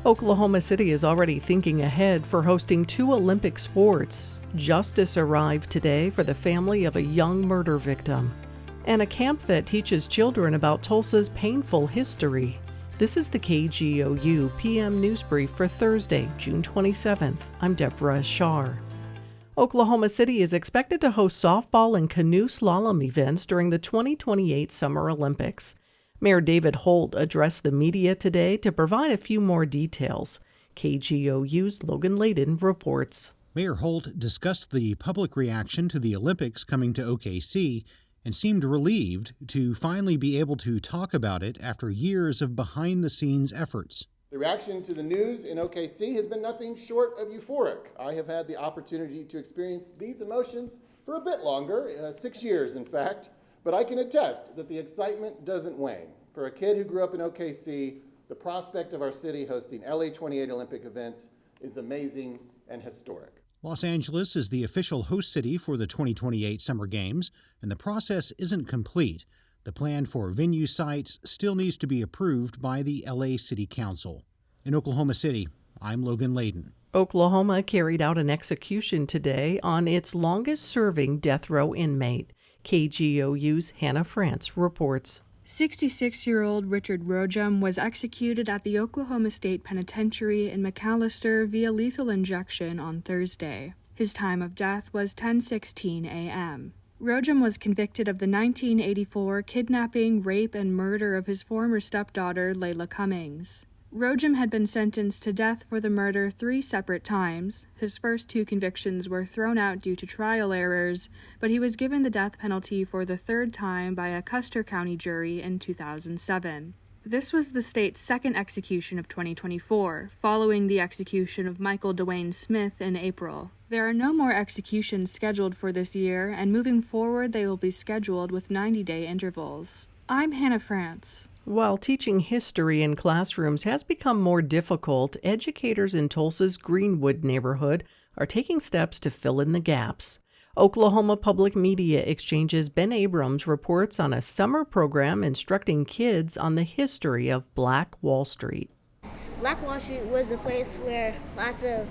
Oklahoma City is already thinking ahead for hosting 2 Olympic sports. Justice arrived today for the family of a young murder victim. And a camp that teaches children about Tulsa's painful history. This is the KGOU PM News Brief for Thursday, June 27th. I'm Deborah Shar. Oklahoma City is expected to host softball and canoe slalom events during the 2028 Summer Olympics. Mayor David Holt addressed the media today to provide a few more details. KGOU's Logan Layden reports. Mayor Holt discussed the public reaction to the Olympics coming to OKC and seemed relieved to finally be able to talk about it after years of behind-the-scenes efforts. The reaction to the news in OKC has been nothing short of euphoric. I have had the opportunity to experience these emotions for a bit longer, 6 years in fact, but I can attest that the excitement doesn't wane. For a kid who grew up in OKC, the prospect of our city hosting LA 28 Olympic events is amazing and historic. Los Angeles is the official host city for the 2028 Summer Games, and the process isn't complete. The plan for venue sites still needs to be approved by the LA City Council. In Oklahoma City, I'm Logan Layden. Oklahoma carried out an execution today on its longest-serving death row inmate. KGOU's Hannah France reports. 66-year-old Richard Rojum was executed at the Oklahoma State Penitentiary in McAllister via lethal injection on Thursday. His time of death was 10:16 a.m. Rojum was convicted of the 1984 kidnapping, rape, and murder of his former stepdaughter, Layla Cummings. Rojum had been sentenced to death for the murder 3 separate times. His first 2 convictions were thrown out due to trial errors, but he was given the death penalty for the 3rd time by a Custer County jury in 2007. This was the state's second execution of 2024, following the execution of Michael Dwayne Smith in April. There are no more executions scheduled for this year, and moving forward they will be scheduled with 90-day intervals. I'm Hannah France. While teaching history in classrooms has become more difficult, educators in Tulsa's Greenwood neighborhood are taking steps to fill in the gaps. Oklahoma Public Media Exchange's Ben Abrams reports on a summer program instructing kids on the history of Black Wall Street. Black Wall Street was a place where lots of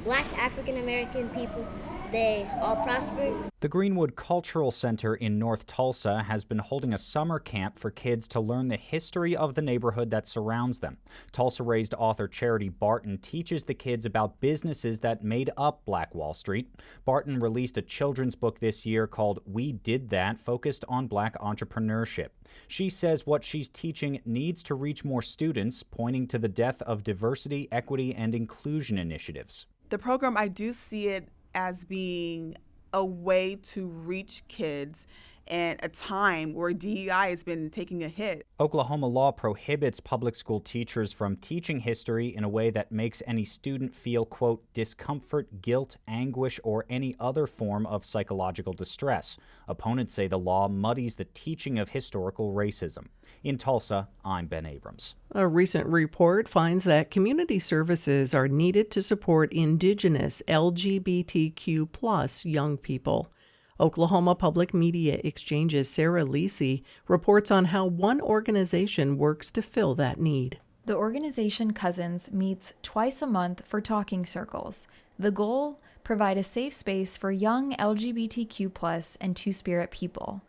Black African American people, they all prospered. The Greenwood Cultural Center in North Tulsa has been holding a summer camp for kids to learn the history of the neighborhood that surrounds them. Tulsa-raised author Charity Barton teaches the kids about businesses that made up Black Wall Street. Barton released a children's book this year called We Did That, focused on Black entrepreneurship. She says what she's teaching needs to reach more students, pointing to the depth of diversity, equity, and inclusion initiatives. The program, I do see it as being a way to reach kids in a time where DEI has been taking a hit. Oklahoma law prohibits public school teachers from teaching history in a way that makes any student feel, quote, discomfort, guilt, anguish, or any other form of psychological distress. Opponents say the law muddies the teaching of historical racism. In Tulsa, I'm Ben Abrams. A recent report finds that community services are needed to support Indigenous LGBTQ+ young people. Oklahoma Public Media Exchange's Sarah Lisi reports on how one organization works to fill that need. The organization Cousins meets twice a month for talking circles. The goal? Provide a safe space for young LGBTQ+ and Two-Spirit people.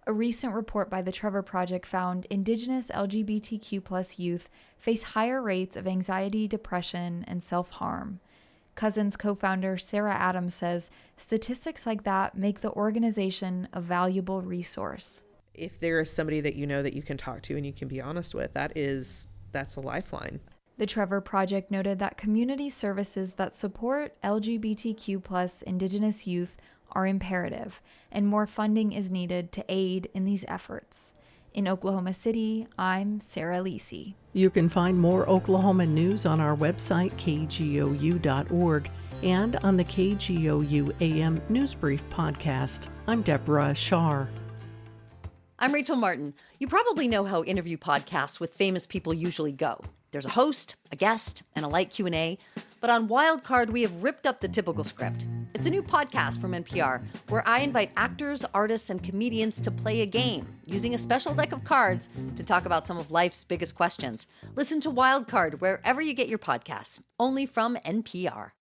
A recent report by the Trevor Project found Indigenous LGBTQ+ youth face higher rates of anxiety, depression, and self-harm. Cousins co-founder Sarah Adams says statistics like that make the organization a valuable resource. If there is somebody that you know that you can talk to and you can be honest with, that's a lifeline. The Trevor Project noted that community services that support LGBTQ+ Indigenous youth are imperative, and more funding is needed to aid in these efforts. In Oklahoma City, I'm Sarah Lisi. You can find more Oklahoma news on our website, kgou.org, and on the KGOU AM NewsBrief podcast. I'm Deborah Shar. I'm Rachel Martin. You probably know how interview podcasts with famous people usually go. There's a host, a guest, and a light Q&A. But on Wildcard, we have ripped up the typical script. It's a new podcast from NPR where I invite actors, artists, and comedians to play a game using a special deck of cards to talk about some of life's biggest questions. Listen to Wildcard wherever you get your podcasts, only from NPR.